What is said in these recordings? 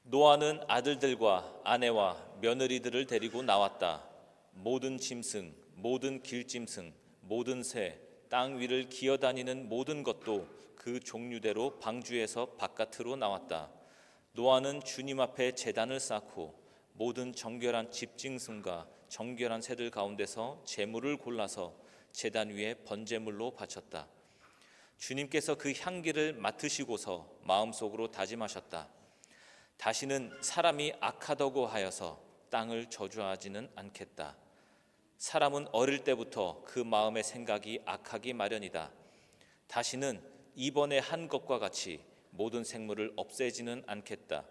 노아는 아들들과 아내와 며느리들을 데리고 나왔다. 모든 짐승, 모든 길짐승, 모든 새, 땅 위를 기어다니는 모든 것도 그 종류대로 방주에서 바깥으로 나왔다. 노아는 주님 앞에 제단을 쌓고 모든 정결한 집짐승과 정결한 새들 가운데서 제물을 골라서 제단 위에 번제물로 바쳤다. 주님께서 그 향기를 맡으시고서 마음속으로 다짐하셨다. 다시는 사람이 악하다고 하여서 땅을 저주하지는 않겠다. 사람은 어릴 때부터 그 마음의 생각이 악하기 마련이다. 다시는 이번에 한 것과 같이 모든 생물을 없애지는 않겠다.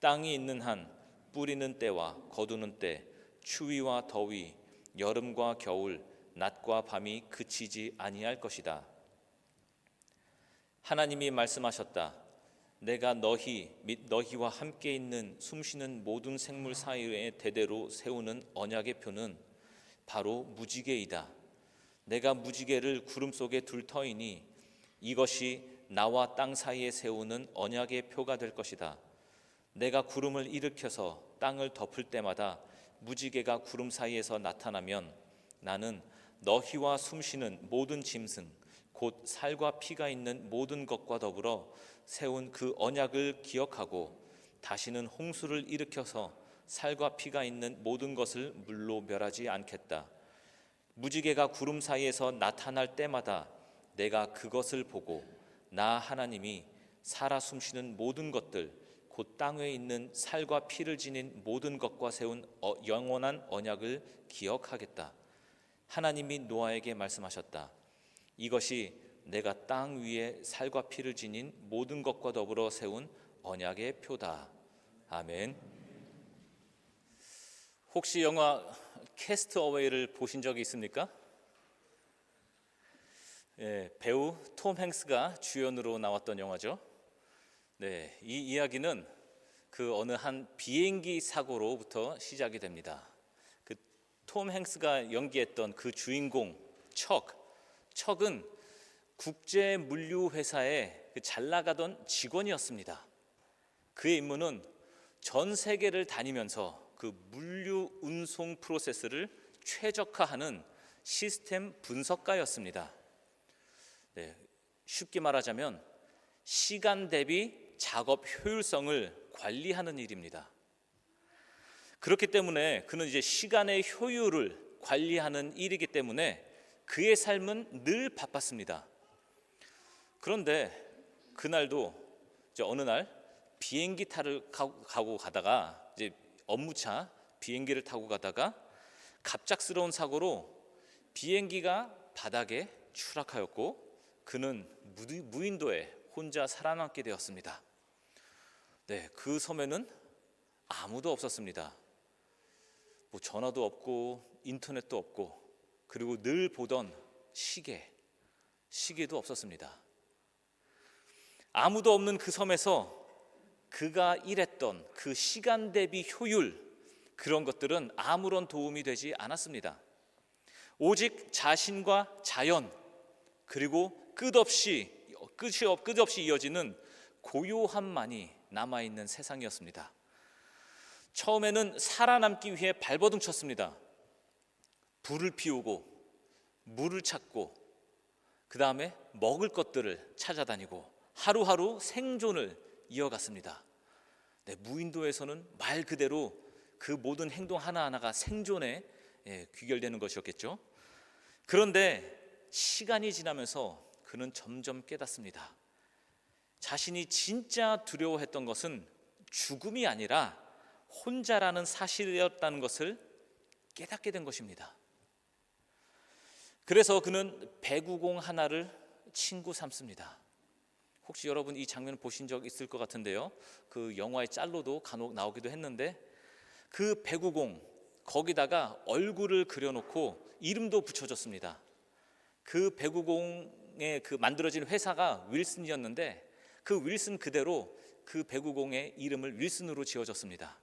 땅이 있는 한 뿌리는 때와 거두는 때, 추위와 더위, 여름과 겨울, 낮과 밤이 그치지 아니할 것이다. 하나님이 말씀하셨다. 내가 너희 및 너희와 함께 있는 숨쉬는 모든 생물 사이에 대대로 세우는 언약의 표는 바로 무지개이다. 내가 무지개를 구름 속에 둘 터이니 이것이 나와 땅 사이에 세우는 언약의 표가 될 것이다. 내가 구름을 일으켜서 땅을 덮을 때마다 무지개가 구름 사이에서 나타나면 나는 너희와 숨쉬는 모든 짐승 곧 살과 피가 있는 모든 것과 더불어 세운 그 언약을 기억하고 다시는 홍수를 일으켜서 살과 피가 있는 모든 것을 물로 멸하지 않겠다. 무지개가 구름 사이에서 나타날 때마다 내가 그것을 보고 나 하나님이 살아 숨쉬는 모든 것들 곧 땅 위에 있는 살과 피를 지닌 모든 것과 세운 영원한 언약을 기억하겠다. 하나님이 노아에게 말씀하셨다. 이것이 내가 땅 위에 살과 피를 지닌 모든 것과 더불어 세운 언약의 표다. 아멘. 혹시 영화 캐스트어웨이를 보신 적이 있습니까? 배우 톰 행스가 주연으로 나왔던 영화죠. 이 이야기는 그 어느 한 비행기 사고로부터 시작이 됩니다. 그 톰 행스가 연기했던 그 주인공 척은 국제 물류 회사의 잘 나가던 직원이었습니다. 그의 임무는 전 세계를 다니면서 그 물류 운송 프로세스를 최적화하는 시스템 분석가였습니다. 쉽게 말하자면 시간 대비 작업 효율성을 관리하는 일입니다. 그렇기 때문에 그는 이제 시간의 효율을 관리하는 일이기 때문에 그의 삶은 늘 바빴습니다. 그런데 그날도 어느 날 비행기 타고 가다가 이제 업무차 비행기를 타고 가다가 갑작스러운 사고로 비행기가 바닥에 추락하였고 그는 무인도에 혼자 살아남게 되었습니다. 그 섬에는 아무도 없었습니다. 전화도 없고 인터넷도 없고 그리고 늘 보던 시계도 없었습니다. 아무도 없는 그 섬에서 그가 일했던 그 시간 대비 효율 그런 것들은 아무런 도움이 되지 않았습니다. 오직 자신과 자연 그리고 끝없이 이어지는 고요함만이 남아있는 세상이었습니다. 처음에는 살아남기 위해 발버둥 쳤습니다. 불을 피우고 물을 찾고 그 다음에 먹을 것들을 찾아다니고 하루하루 생존을 이어갔습니다. 무인도에서는 말 그대로 그 모든 행동 하나하나가 생존에 귀결되는 것이었겠죠. 그런데 시간이 지나면서 그는 점점 깨닫습니다. 자신이 진짜 두려워했던 것은 죽음이 아니라 혼자라는 사실이었다는 것을 깨닫게 된 것입니다. 그래서 그는 배구공 하나를 친구 삼습니다. 혹시 여러분 이 장면 보신 적 있을 것 같은데요. 그 영화의 짤로도 간혹 나오기도 했는데 그 배구공 거기다가 얼굴을 그려놓고 이름도 붙여줬습니다. 그 배구공의 그 만들어진 회사가 윌슨이었는데 그 윌슨 그대로 그 배구공의 이름을 윌슨으로 지어줬습니다.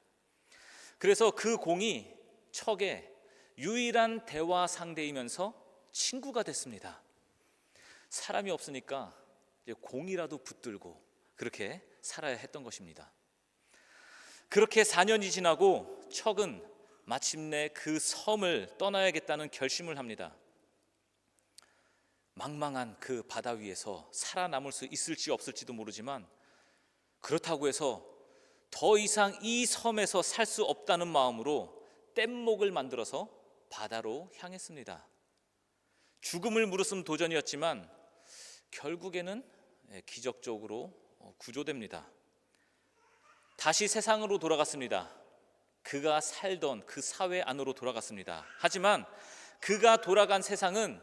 그래서 그 공이 척의 유일한 대화 상대이면서 친구가 됐습니다. 사람이 없으니까 이제 공이라도 붙들고 그렇게 살아야 했던 것입니다. 그렇게 4년이 지나고 척은 마침내 그 섬을 떠나야겠다는 결심을 합니다. 망망한 그 바다 위에서 살아남을 수 있을지 없을지도 모르지만, 그렇다고 해서 더 이상 이 섬에서 살 수 없다는 마음으로 뗏목을 만들어서 바다로 향했습니다. 죽음을 무릅쓴 도전이었지만 결국에는 기적적으로 구조됩니다. 다시 세상으로 돌아갔습니다. 그가 살던 그 사회 안으로 돌아갔습니다. 하지만 그가 돌아간 세상은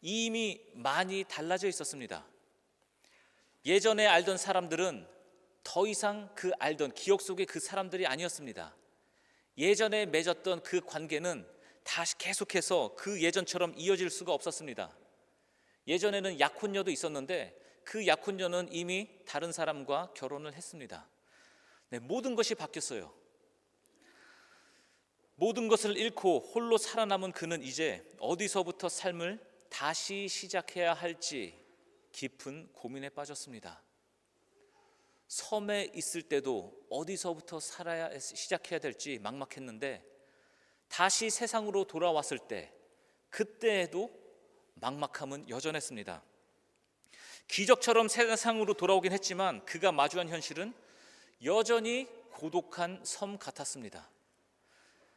이미 많이 달라져 있었습니다. 예전에 알던 사람들은 더 이상 그 알던 기억 속의 그 사람들이 아니었습니다. 예전에 맺었던 그 관계는 다시 계속해서 그 예전처럼 이어질 수가 없었습니다. 예전에는 약혼녀도 있었는데 그 약혼녀는 이미 다른 사람과 결혼을 했습니다. 모든 것이 바뀌었어요. 모든 것을 잃고 홀로 살아남은 그는 이제 어디서부터 삶을 다시 시작해야 할지 깊은 고민에 빠졌습니다. 섬에 있을 때도 어디서부터 시작해야 될지 막막했는데, 다시 세상으로 돌아왔을 때 그때에도 막막함은 여전했습니다. 기적처럼 세상으로 돌아오긴 했지만 그가 마주한 현실은 여전히 고독한 섬 같았습니다.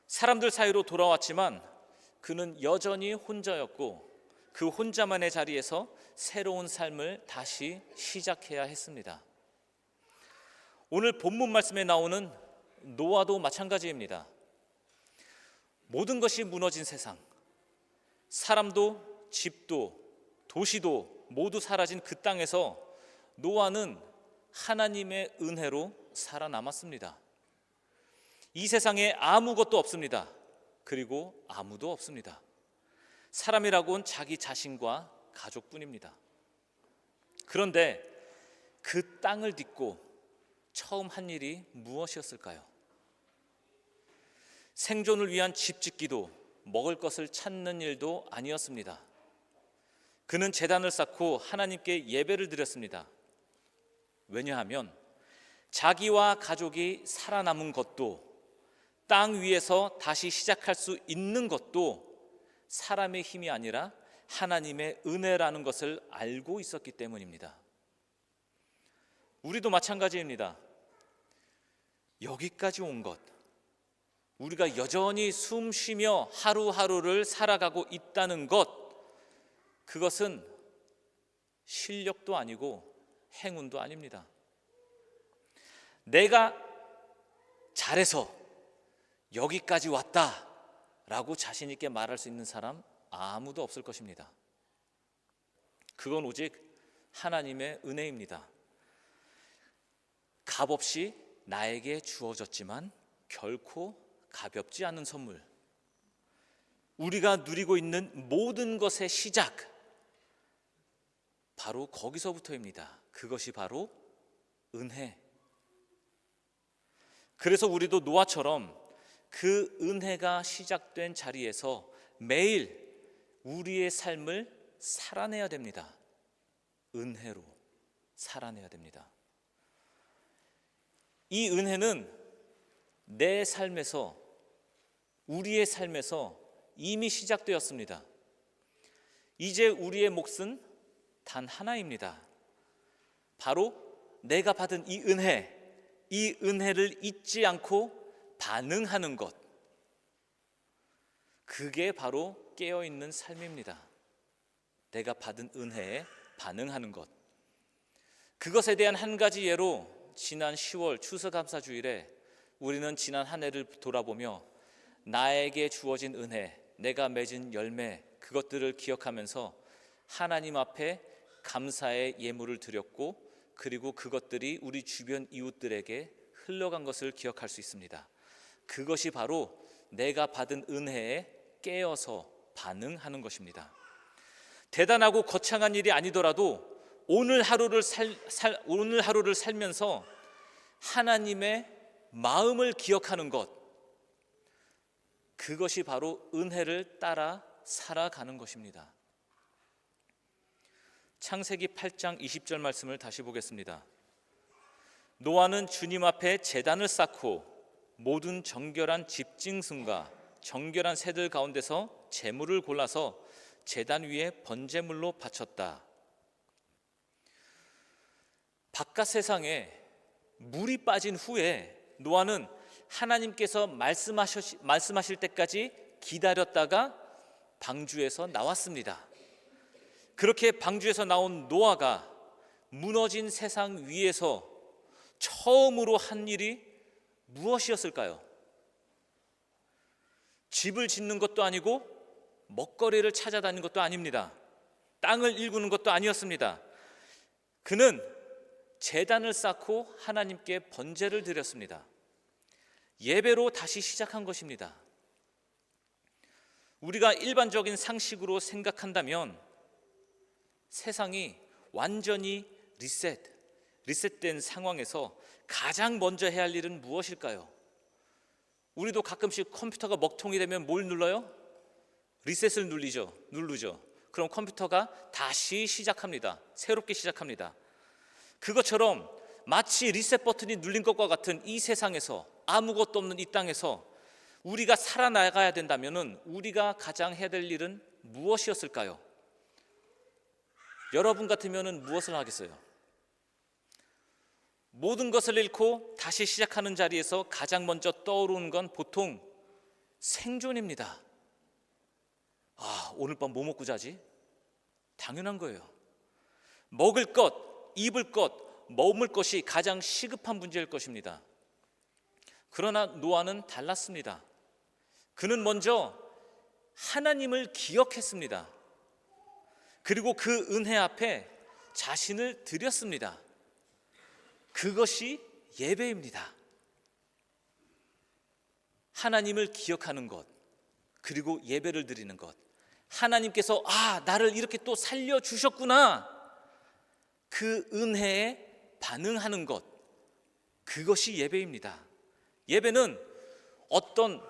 사람들 사이로 돌아왔지만 그는 여전히 혼자였고, 그 혼자만의 자리에서 새로운 삶을 다시 시작해야 했습니다. 오늘 본문 말씀에 나오는 노아도 마찬가지입니다. 모든 것이 무너진 세상, 사람도 집도 도시도 모두 사라진 그 땅에서 노아는 하나님의 은혜로 살아남았습니다. 이 세상에 아무것도 없습니다. 그리고 아무도 없습니다. 사람이라고는 자기 자신과 가족뿐입니다. 그런데 그 땅을 딛고 처음 한 일이 무엇이었을까요? 생존을 위한 집 짓기도 먹을 것을 찾는 일도 아니었습니다. 그는 제단을 쌓고 하나님께 예배를 드렸습니다. 왜냐하면 자기와 가족이 살아남은 것도, 땅 위에서 다시 시작할 수 있는 것도 사람의 힘이 아니라 하나님의 은혜라는 것을 알고 있었기 때문입니다. 우리도 마찬가지입니다. 여기까지 온 것, 우리가 여전히 숨 쉬며 하루하루를 살아가고 있다는 것, 그것은 실력도 아니고 행운도 아닙니다. 내가 잘해서 여기까지 왔다라고 자신 있게 말할 수 있는 사람 아무도 없을 것입니다. 그건 오직 하나님의 은혜입니다. 값없이 나에게 주어졌지만 결코 가볍지 않은 선물, 우리가 누리고 있는 모든 것의 시작, 바로 거기서부터입니다. 그것이 바로 은혜. 그래서 우리도 노아처럼 그 은혜가 시작된 자리에서 매일 우리의 삶을 살아내야 됩니다. 은혜로 살아내야 됩니다. 이 은혜는 내 삶에서, 우리의 삶에서 이미 시작되었습니다. 이제 우리의 몫은 단 하나입니다. 바로 내가 받은 이 은혜를 잊지 않고 반응하는 것, 그게 바로 깨어있는 삶입니다. 내가 받은 은혜에 반응하는 것. 그것에 대한 한 가지 예로, 지난 10월 추수감사주일에 우리는 지난 한 해를 돌아보며 나에게 주어진 은혜, 내가 맺은 열매, 그것들을 기억하면서 하나님 앞에 감사의 예물을 드렸고, 그리고 그것들이 우리 주변 이웃들에게 흘러간 것을 기억할 수 있습니다. 그것이 바로 내가 받은 은혜에 깨어서 반응하는 것입니다. 대단하고 거창한 일이 아니더라도 오늘 하루를 살면서 하나님의 마음을 기억하는 것, 그것이 바로 은혜를 따라 살아가는 것입니다. 창세기 8장 20절 말씀을 다시 보겠습니다. 노아는 주님 앞에 제단을 쌓고 모든 정결한 집짐승과 정결한 새들 가운데서 제물을 골라서 제단 위에 번제물로 바쳤다. 바깥 세상에 물이 빠진 후에 노아는 하나님께서 말씀하실 때까지 기다렸다가 방주에서 나왔습니다. 그렇게 방주에서 나온 노아가 무너진 세상 위에서 처음으로 한 일이 무엇이었을까요? 집을 짓는 것도 아니고 먹거리를 찾아다니는 것도 아닙니다. 땅을 일구는 것도 아니었습니다. 그는 제단을 쌓고 하나님께 번제를 드렸습니다. 예배로 다시 시작한 것입니다. 우리가 일반적인 상식으로 생각한다면 세상이 완전히 리셋된 상황에서 가장 먼저 해야 할 일은 무엇일까요? 우리도 가끔씩 컴퓨터가 먹통이 되면 뭘 눌러요? 리셋을 누르죠. 그럼 컴퓨터가 다시 시작합니다. 새롭게 시작합니다. 그것처럼 마치 리셋 버튼이 눌린 것과 같은 이 세상에서, 아무것도 없는 이 땅에서 우리가 살아나가야 된다면 우리가 가장 해야 될 일은 무엇이었을까요? 여러분 같으면 무엇을 하겠어요? 모든 것을 잃고 다시 시작하는 자리에서 가장 먼저 떠오르는 건 보통 생존입니다. 오늘 밤 뭐 먹고 자지? 당연한 거예요. 먹을 것, 입을 것, 머물 것이 가장 시급한 문제일 것입니다. 그러나 노아는 달랐습니다. 그는 먼저 하나님을 기억했습니다. 그리고 그 은혜 앞에 자신을 드렸습니다. 그것이 예배입니다. 하나님을 기억하는 것, 그리고 예배를 드리는 것. 하나님께서 나를 이렇게 또 살려주셨구나, 그 은혜에 반응하는 것, 그것이 예배입니다. 예배는 어떤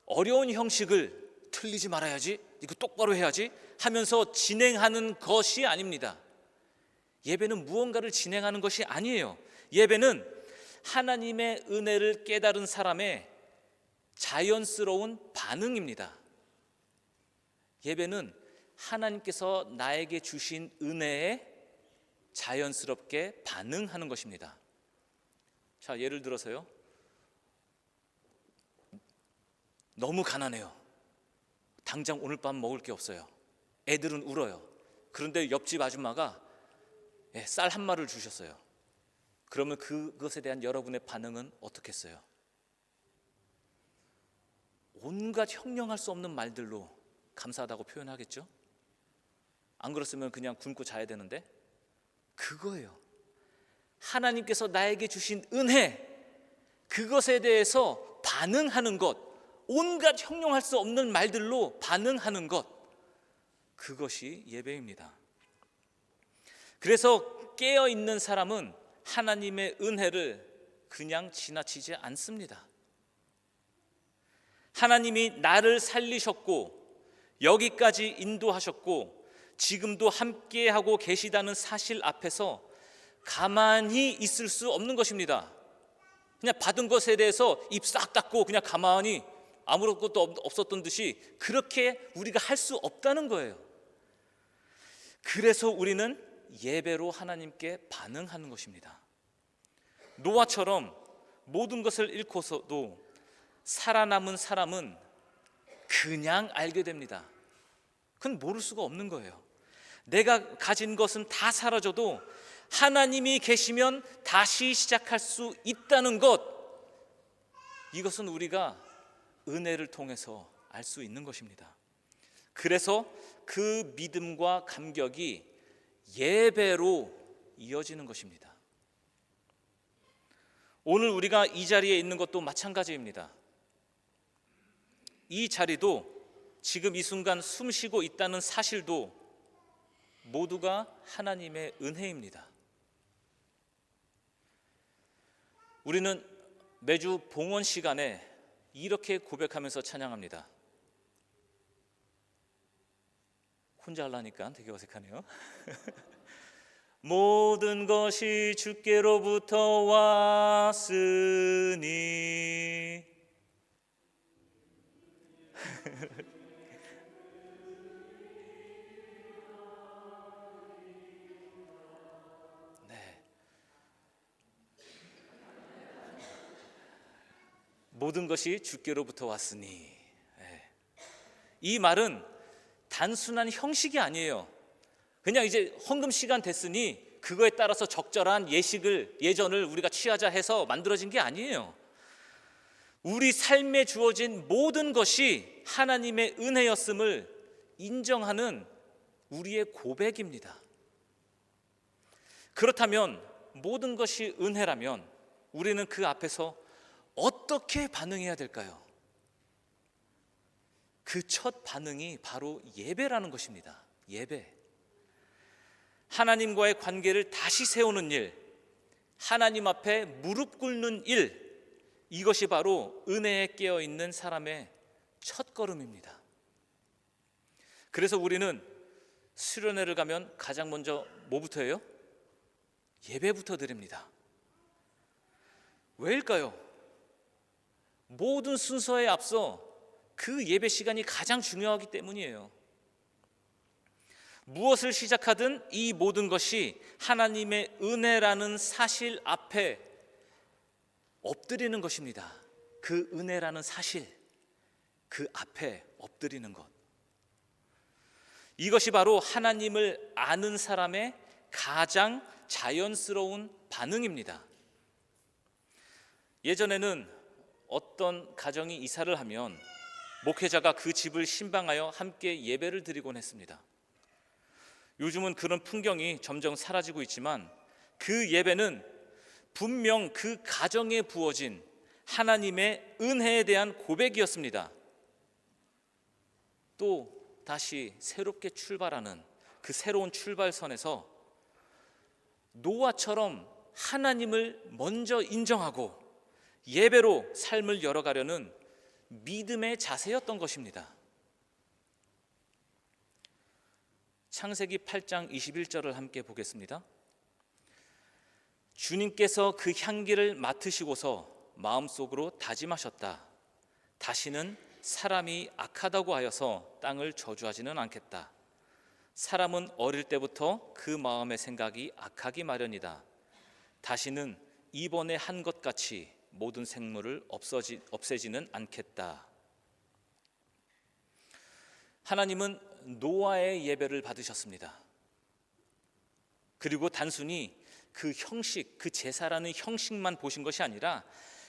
어려운 형식을 틀리지 말아야지, 이거 똑바로 해야지 하면서 진행하는 것이 아닙니다. 예배는 무언가를 진행하는 것이 아니에요. 예배는 하나님의 은혜를 깨달은 사람의 자연스러운 반응입니다. 예배는 하나님께서 나에게 주신 은혜에 자연스럽게 반응하는 것입니다. 자, 예를 들어서요, 너무 가난해요. 당장 오늘 밤 먹을 게 없어요. 애들은 울어요. 그런데 옆집 아줌마가 쌀 한 마리를 주셨어요. 그러면 그것에 대한 여러분의 반응은 어떻겠어요? 온갖 형용할 수 없는 말들로 감사하다고 표현하겠죠? 안 그렇으면 그냥 굶고 자야 되는데, 그거예요. 하나님께서 나에게 주신 은혜, 그것에 대해서 반응하는 것, 온갖 형용할 수 없는 말들로 반응하는 것, 그것이 예배입니다. 그래서 깨어있는 사람은 하나님의 은혜를 그냥 지나치지 않습니다. 하나님이 나를 살리셨고 여기까지 인도하셨고 지금도 함께하고 계시다는 사실 앞에서 가만히 있을 수 없는 것입니다. 그냥 받은 것에 대해서 입 싹 닫고 그냥 가만히 아무것도 없었던 듯이 그렇게 우리가 할 수 없다는 거예요. 그래서 우리는 예배로 하나님께 반응하는 것입니다. 노아처럼 모든 것을 잃고서도 살아남은 사람은 그냥 알게 됩니다. 그건 모를 수가 없는 거예요. 내가 가진 것은 다 사라져도 하나님이 계시면 다시 시작할 수 있다는 것, 이것은 우리가 은혜를 통해서 알 수 있는 것입니다. 그래서 그 믿음과 감격이 예배로 이어지는 것입니다. 오늘 우리가 이 자리에 있는 것도 마찬가지입니다. 이 자리도 지금 이 순간 숨 쉬고 있다는 사실도 모두가 하나님의 은혜입니다. 우리는 매주 봉헌 시간에 이렇게 고백하면서 찬양합니다. 혼자 하려니까 되게 어색하네요. 모든 것이 주께로부터 왔으니. 네. 모든 것이 주께로부터 왔으니. 네. 이 말은 단순한 형식이 아니에요. 그냥 이제 헌금 시간 됐으니 그거에 따라서 적절한 예전을 우리가 취하자 해서 만들어진 게 아니에요. 우리 삶에 주어진 모든 것이 하나님의 은혜였음을 인정하는 우리의 고백입니다. 그렇다면 모든 것이 은혜라면 우리는 그 앞에서 어떻게 반응해야 될까요? 그 첫 반응이 바로 예배라는 것입니다. 예배. 하나님과의 관계를 다시 세우는 일, 하나님 앞에 무릎 꿇는 일, 이것이 바로 은혜에 깨어있는 사람의 첫걸음입니다. 그래서 우리는 수련회를 가면 가장 먼저 뭐부터 해요? 예배부터 드립니다. 왜일까요? 모든 순서에 앞서 그 예배 시간이 가장 중요하기 때문이에요. 무엇을 시작하든 이 모든 것이 하나님의 은혜라는 사실 앞에 엎드리는 것입니다. 그 은혜라는 사실, 그 앞에 엎드리는 것. 이것이 바로 하나님을 아는 사람의 가장 자연스러운 반응입니다. 예전에는 어떤 가정이 이사를 하면 목회자가 그 집을 신방하여 함께 예배를 드리곤 했습니다. 요즘은 그런 풍경이 점점 사라지고 있지만 그 예배는 분명 그 가정에 부어진 하나님의 은혜에 대한 고백이었습니다. 또 다시 새롭게 출발하는 그 새로운 출발선에서 노아처럼 하나님을 먼저 인정하고 예배로 삶을 열어가려는 믿음의 자세였던 것입니다. 창세기 8장 21절을 함께 보겠습니다. 주님께서 그 향기를 맡으시고서 마음속으로 다짐하셨다. 다시는 사람이 악하다고 하여서 땅을 저주하지는 않겠다. 사람은 어릴 때부터 그 마음의 생각이 악하기 마련이다. 다시는 이번에 한 것 같이 모든 생물을 없애지는 않겠다. 하나님은 노아의 예배를 받으셨습니다. 그리고 단순히 그 형식, 그 제사라는 형식만 보신 것이 아니라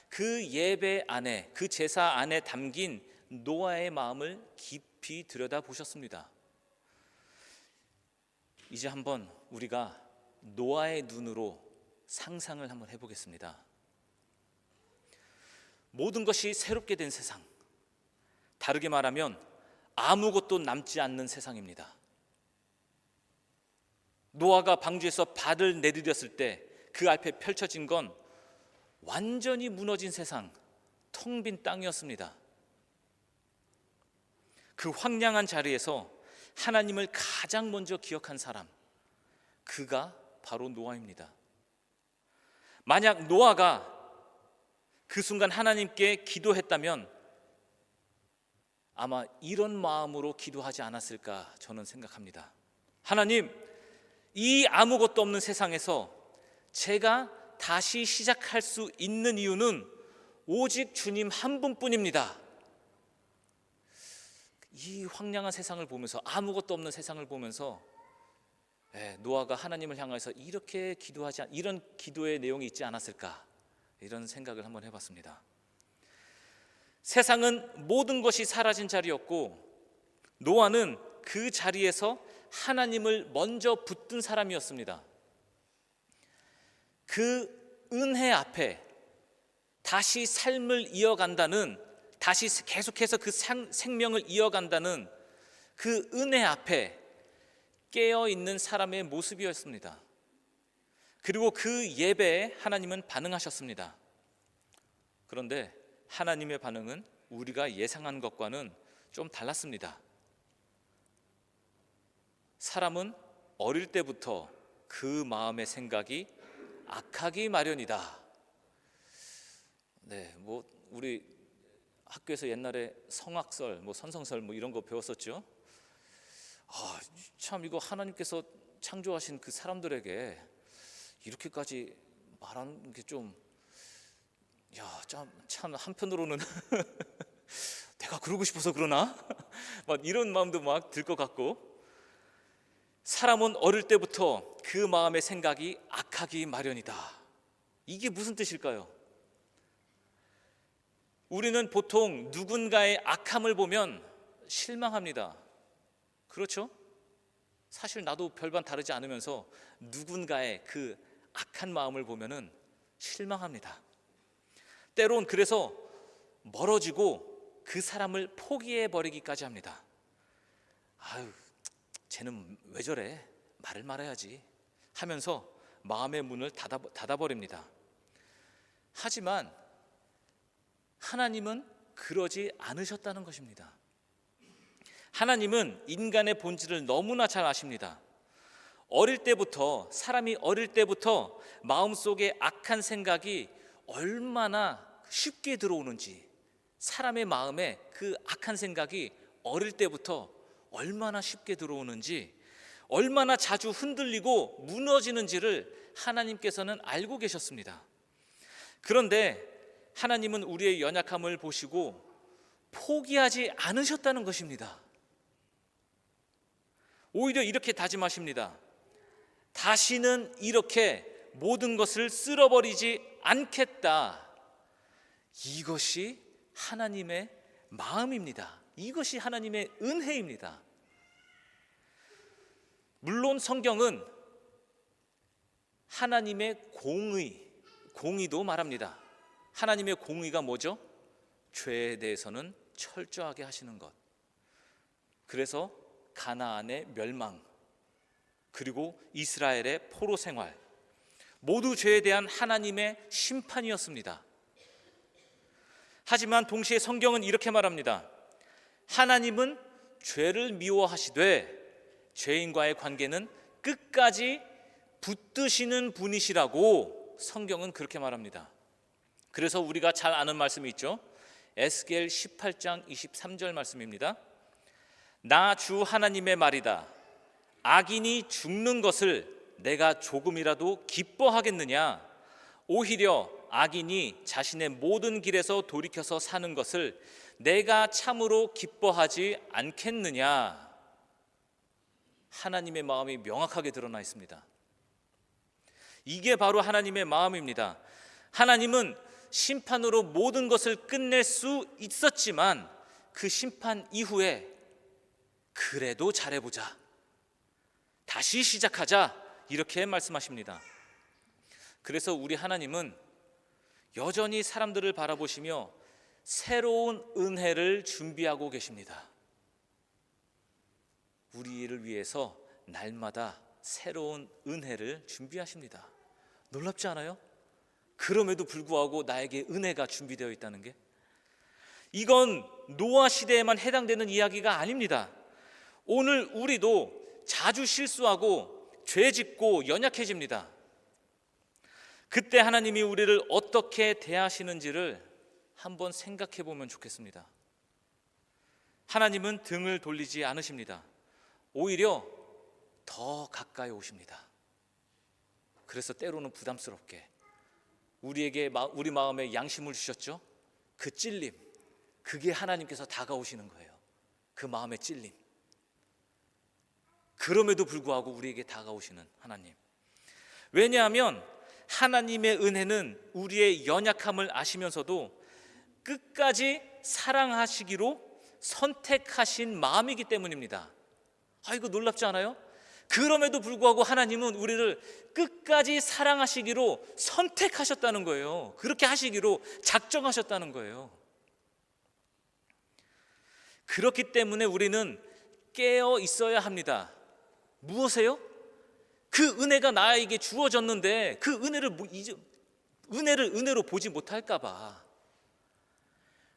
그 예배 안에, 그 제사 안에 담긴 노아의 마음을 깊이 들여다보셨습니다. 이제 한번 우리가 노아의 눈으로 상상을 한번 해보겠습니다. 모든 것이 새롭게 된 세상, 다르게 말하면 아무것도 남지 않는 세상입니다. 노아가 방주에서 발을 내디뎠을 때 그 앞에 펼쳐진 건 완전히 무너진 세상, 텅 빈 땅이었습니다. 그 황량한 자리에서 하나님을 가장 먼저 기억한 사람, 그가 바로 노아입니다. 만약 노아가 그 순간 하나님께 기도했다면 아마 이런 마음으로 기도하지 않았을까 저는 생각합니다. 하나님, 이 아무것도 없는 세상에서 제가 다시 시작할 수 있는 이유는 오직 주님 한 분뿐입니다. 이 황량한 세상을 보면서, 아무것도 없는 세상을 보면서 노아가 하나님을 향해서 이렇게 이런 기도의 내용이 있지 않았을까, 이런 생각을 한번 해봤습니다. 세상은 모든 것이 사라진 자리였고 노아는 그 자리에서 하나님을 먼저 붙든 사람이었습니다. 그 은혜 앞에 다시 삶을 이어간다는, 다시 계속해서 그 생명을 이어간다는 그 은혜 앞에 깨어있는 사람의 모습이었습니다. 그리고 그 예배에 하나님은 반응하셨습니다. 그런데 하나님의 반응은 우리가 예상한 것과는 좀 달랐습니다. 사람은 어릴 때부터 그 마음의 생각이 악하기 마련이다. 네, 뭐 우리 학교에서 옛날에 성악설, 뭐 선성설 뭐 이런 거 배웠었죠. 참 이거 하나님께서 창조하신 그 사람들에게 이렇게까지 말하는 게 좀, 참 한편으로는 내가 그러고 싶어서 그러나? 막 이런 마음도 막 들 것 같고, 사람은 어릴 때부터 그 마음의 생각이 악하기 마련이다. 이게 무슨 뜻일까요? 우리는 보통 누군가의 악함을 보면 실망합니다. 그렇죠? 사실 나도 별반 다르지 않으면서 누군가의 그 악한 마음을 보면은 실망합니다. 때론 그래서 멀어지고 그 사람을 포기해 버리기까지 합니다. 아유, 쟤는 왜 저래? 말을 말아야지 하면서 마음의 문을 닫아버립니다. 하지만 하나님은 그러지 않으셨다는 것입니다. 하나님은 인간의 본질을 너무나 잘 아십니다. 사람이 어릴 때부터 마음속에 악한 생각이 얼마나 쉽게 들어오는지, 사람의 마음에 그 악한 생각이 어릴 때부터 얼마나 쉽게 들어오는지, 얼마나 자주 흔들리고 무너지는지를 하나님께서는 알고 계셨습니다. 그런데 하나님은 우리의 연약함을 보시고 포기하지 않으셨다는 것입니다. 오히려 이렇게 다짐하십니다. 다시는 이렇게 모든 것을 쓸어버리지 않겠다. 이것이 하나님의 마음입니다. 이것이 하나님의 은혜입니다. 물론 성경은 하나님의 공의도 말합니다. 하나님의 공의가 뭐죠? 죄에 대해서는 철저하게 하시는 것. 그래서 가나안의 멸망, 그리고 이스라엘의 포로 생활, 모두 죄에 대한 하나님의 심판이었습니다. 하지만 동시에 성경은 이렇게 말합니다. 하나님은 죄를 미워하시되 죄인과의 관계는 끝까지 붙드시는 분이시라고 성경은 그렇게 말합니다. 그래서 우리가 잘 아는 말씀이 있죠. 에스겔 18장 23절 말씀입니다. 나 주 하나님의 말이다. 악인이 죽는 것을 내가 조금이라도 기뻐하겠느냐? 오히려 악인이 자신의 모든 길에서 돌이켜서 사는 것을 내가 참으로 기뻐하지 않겠느냐? 하나님의 마음이 명확하게 드러나 있습니다. 이게 바로 하나님의 마음입니다. 하나님은 심판으로 모든 것을 끝낼 수 있었지만 그 심판 이후에 그래도 잘해보자, 다시 시작하자, 이렇게 말씀하십니다. 그래서 우리 하나님은 여전히 사람들을 바라보시며 새로운 은혜를 준비하고 계십니다. 우리를 위해서 날마다 새로운 은혜를 준비하십니다. 놀랍지 않아요? 그럼에도 불구하고 나에게 은혜가 준비되어 있다는 게, 이건 노아 시대에만 해당되는 이야기가 아닙니다. 오늘 우리도 자주 실수하고 죄 짓고 연약해집니다. 그때 하나님이 우리를 어떻게 대하시는지를 한번 생각해 보면 좋겠습니다. 하나님은 등을 돌리지 않으십니다. 오히려 더 가까이 오십니다. 그래서 때로는 부담스럽게 우리 마음에 양심을 주셨죠. 그 찔림, 그게 하나님께서 다가오시는 거예요. 그 마음의 찔림. 그럼에도 불구하고 우리에게 다가오시는 하나님. 왜냐하면 하나님의 은혜는 우리의 연약함을 아시면서도 끝까지 사랑하시기로 선택하신 마음이기 때문입니다. 이거 놀랍지 않아요? 그럼에도 불구하고 하나님은 우리를 끝까지 사랑하시기로 선택하셨다는 거예요. 그렇게 하시기로 작정하셨다는 거예요. 그렇기 때문에 우리는 깨어 있어야 합니다. 무엇에요? 그 은혜가 나에게 주어졌는데 그 은혜를 보지 못할까 봐.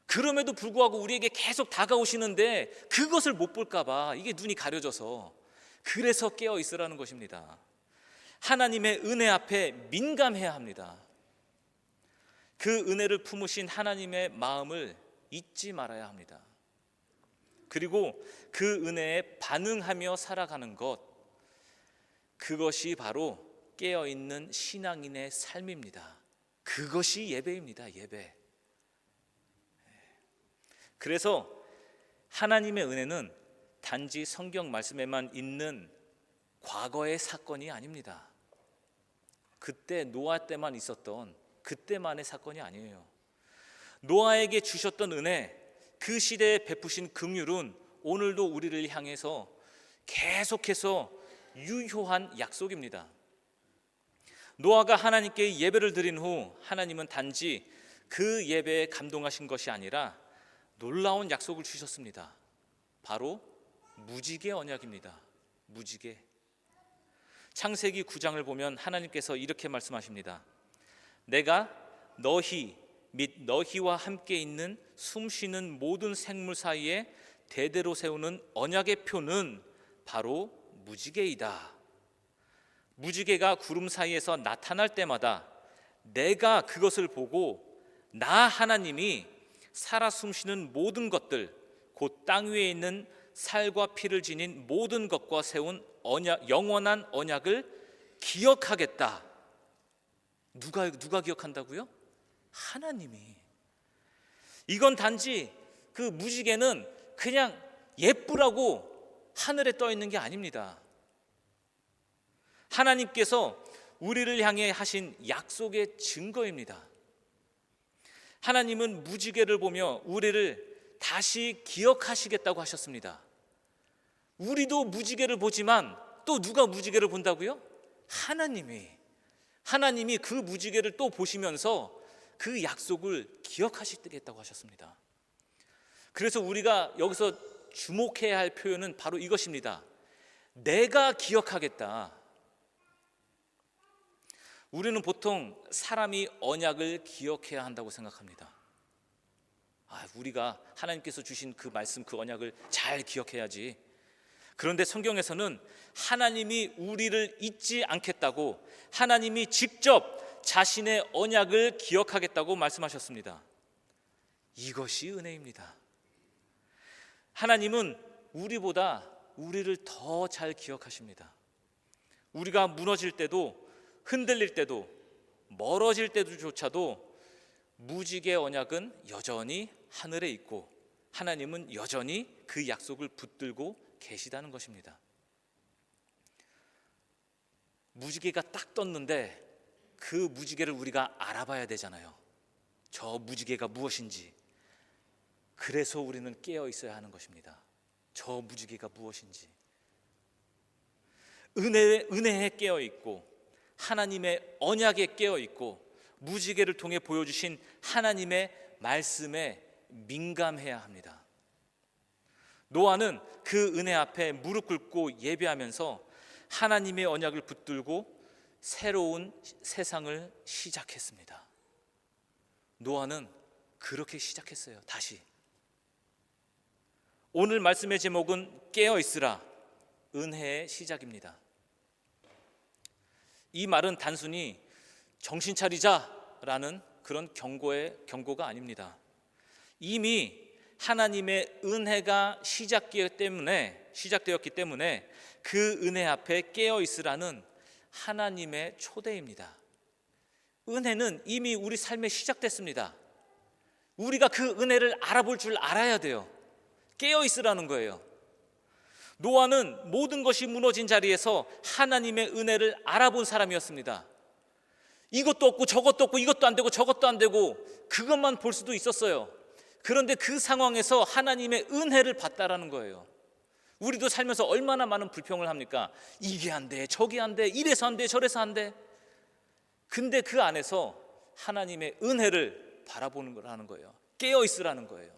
그럼에도 불구하고 우리에게 계속 다가오시는데 그것을 못 볼까 봐, 이게 눈이 가려져서, 그래서 깨어 있으라는 것입니다. 하나님의 은혜 앞에 민감해야 합니다. 그 은혜를 품으신 하나님의 마음을 잊지 말아야 합니다. 그리고 그 은혜에 반응하며 살아가는 것, 그것이 바로 깨어있는 신앙인의 삶입니다. 그것이 예배입니다. 예배. 그래서 하나님의 은혜는 단지 성경 말씀에만 있는 과거의 사건이 아닙니다. 그때 노아 때만 있었던 그때만의 사건이 아니에요. 노아에게 주셨던 은혜, 그 시대에 베푸신 긍휼은 오늘도 우리를 향해서 계속해서 유효한 약속입니다. 노아가 하나님께 예배를 드린 후 하나님은 단지 그 예배에 감동하신 것이 아니라 놀라운 약속을 주셨습니다. 바로 무지개 언약입니다. 무지개. 창세기 9장을 보면 하나님께서 이렇게 말씀하십니다. 내가 너희 및 너희와 함께 있는 숨쉬는 모든 생물 사이에 대대로 세우는 언약의 표는 바로 무지개이다. 무지개가 구름 사이에서 나타날 때마다 내가 그것을 보고 나 하나님이 살아 숨쉬는 모든 것들, 곧 땅 위에 있는 살과 피를 지닌 모든 것과 세운 언약, 영원한 언약을 기억하겠다. 누가 기억한다고요? 하나님이. 이건 단지 그 무지개는 그냥 예쁘라고 하늘에 떠 있는 게 아닙니다. 하나님께서 우리를 향해 하신 약속의 증거입니다. 하나님은 무지개를 보며 우리를 다시 기억하시겠다고 하셨습니다. 우리도 무지개를 보지만 또 누가 무지개를 본다고요? 하나님이 그 무지개를 또 보시면서 그 약속을 기억하시겠다고 하셨습니다. 그래서 우리가 여기서 주목해야 할 표현은 바로 이것입니다. 내가 기억하겠다. 우리는 보통 사람이 언약을 기억해야 한다고 생각합니다. 우리가 하나님께서 주신 그 말씀, 그 언약을 잘 기억해야지. 그런데 성경에서는 하나님이 우리를 잊지 않겠다고, 하나님이 직접 자신의 언약을 기억하겠다고 말씀하셨습니다. 이것이 은혜입니다. 하나님은 우리보다 우리를 더 잘 기억하십니다. 우리가 무너질 때도, 흔들릴 때도, 멀어질 때조차도 무지개 언약은 여전히 하늘에 있고 하나님은 여전히 그 약속을 붙들고 계시다는 것입니다. 무지개가 딱 떴는데 그 무지개를 우리가 알아봐야 되잖아요. 저 무지개가 무엇인지. 그래서 우리는 깨어 있어야 하는 것입니다. 저 무지개가 무엇인지. 은혜에 깨어 있고 하나님의 언약에 깨어 있고 무지개를 통해 보여주신 하나님의 말씀에 민감해야 합니다. 노아는 그 은혜 앞에 무릎 꿇고 예배하면서 하나님의 언약을 붙들고 새로운 세상을 시작했습니다. 노아는 그렇게 시작했어요. 다시. 오늘 말씀의 제목은 깨어 있으라, 은혜의 시작입니다. 이 말은 단순히 정신 차리자라는 그런 경고가 아닙니다. 이미 하나님의 은혜가 시작되었기 때문에 그 은혜 앞에 깨어 있으라는 하나님의 초대입니다. 은혜는 이미 우리 삶에 시작됐습니다. 우리가 그 은혜를 알아볼 줄 알아야 돼요. 깨어 있으라는 거예요. 노아는 모든 것이 무너진 자리에서 하나님의 은혜를 알아본 사람이었습니다. 이것도 없고 저것도 없고 이것도 안 되고 저것도 안 되고 그것만 볼 수도 있었어요. 그런데 그 상황에서 하나님의 은혜를 봤다라는 거예요. 우리도 살면서 얼마나 많은 불평을 합니까? 이게 안 돼, 저게 안 돼, 이래서 안 돼, 저래서 안 돼. 근데 그 안에서 하나님의 은혜를 바라보는 거라는 거예요. 깨어 있으라는 거예요.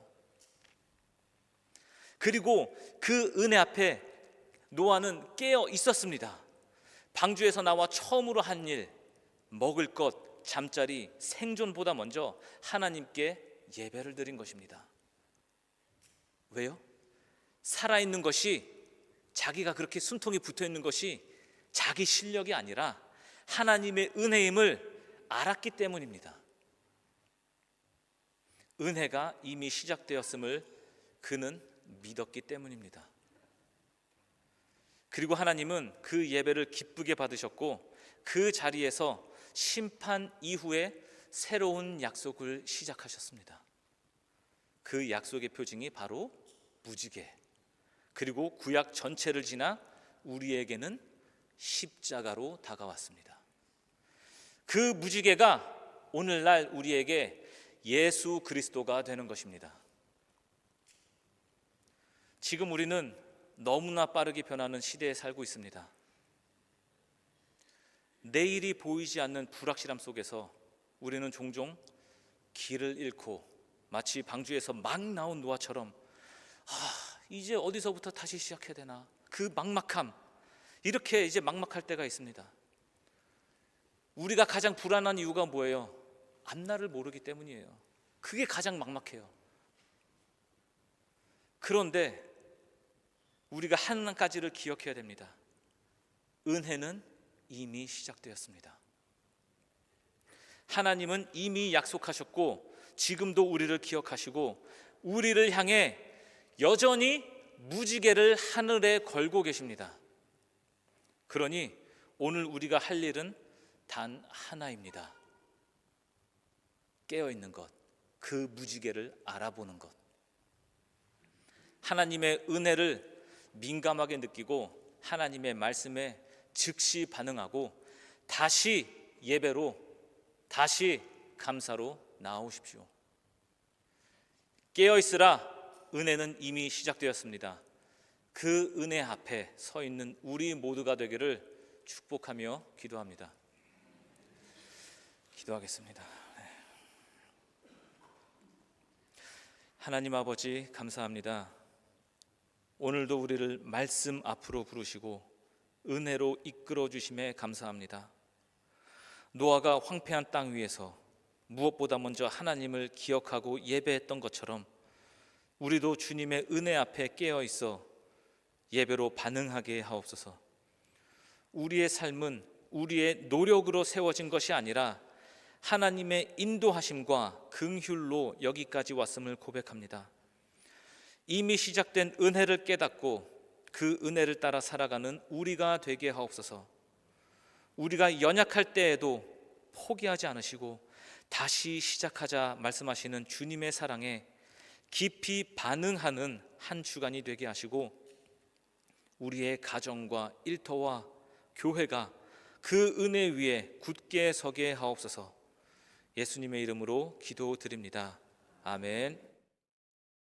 그리고 그 은혜 앞에 노아는 깨어 있었습니다. 방주에서 나와 처음으로 한 일, 먹을 것, 잠자리, 생존보다 먼저 하나님께 예배를 드린 것입니다. 왜요? 살아있는 것이, 자기가 그렇게 숨통이 붙어있는 것이 자기 실력이 아니라 하나님의 은혜임을 알았기 때문입니다. 은혜가 이미 시작되었음을 그는 믿었기 때문입니다. 그리고 하나님은 그 예배를 기쁘게 받으셨고 그 자리에서 심판 이후에 새로운 약속을 시작하셨습니다. 그 약속의 표징이 바로 무지개, 그리고 구약 전체를 지나 우리에게는 십자가로 다가왔습니다. 그 무지개가 오늘날 우리에게 예수 그리스도가 되는 것입니다. 지금 우리는 너무나 빠르게 변하는 시대에 살고 있습니다. 내일이 보이지 않는 불확실함 속에서 우리는 종종 길을 잃고 마치 방주에서 막 나온 노아처럼 이제 어디서부터 다시 시작해야 되나, 그 막막함, 이렇게 이제 막막할 때가 있습니다. 우리가 가장 불안한 이유가 뭐예요? 앞날을 모르기 때문이에요. 그게 가장 막막해요. 그런데 우리가 한 가지를 기억해야 됩니다. 은혜는 이미 시작되었습니다. 하나님은 이미 약속하셨고 지금도 우리를 기억하시고 우리를 향해 여전히 무지개를 하늘에 걸고 계십니다. 그러니 오늘 우리가 할 일은 단 하나입니다. 깨어있는 것, 그 무지개를 알아보는 것. 하나님의 은혜를 민감하게 느끼고 하나님의 말씀에 즉시 반응하고 다시 예배로, 다시 감사로 나아오십시오. 깨어있으라, 은혜는 이미 시작되었습니다. 그 은혜 앞에 서 있는 우리 모두가 되기를 축복하며 기도합니다. 기도하겠습니다. 하나님 아버지, 감사합니다. 오늘도 우리를 말씀 앞으로 부르시고 은혜로 이끌어 주심에 감사합니다. 노아가 황폐한 땅 위에서 무엇보다 먼저 하나님을 기억하고 예배했던 것처럼 우리도 주님의 은혜 앞에 깨어 있어 예배로 반응하게 하옵소서. 우리의 삶은 우리의 노력으로 세워진 것이 아니라 하나님의 인도하심과 긍휼로 여기까지 왔음을 고백합니다. 이미 시작된 은혜를 깨닫고 그 은혜를 따라 살아가는 우리가 되게 하옵소서. 우리가 연약할 때에도 포기하지 않으시고 다시 시작하자 말씀하시는 주님의 사랑에 깊이 반응하는 한 주간이 되게 하시고 우리의 가정과 일터와 교회가 그 은혜 위에 굳게 서게 하옵소서. 예수님의 이름으로 기도드립니다. 아멘.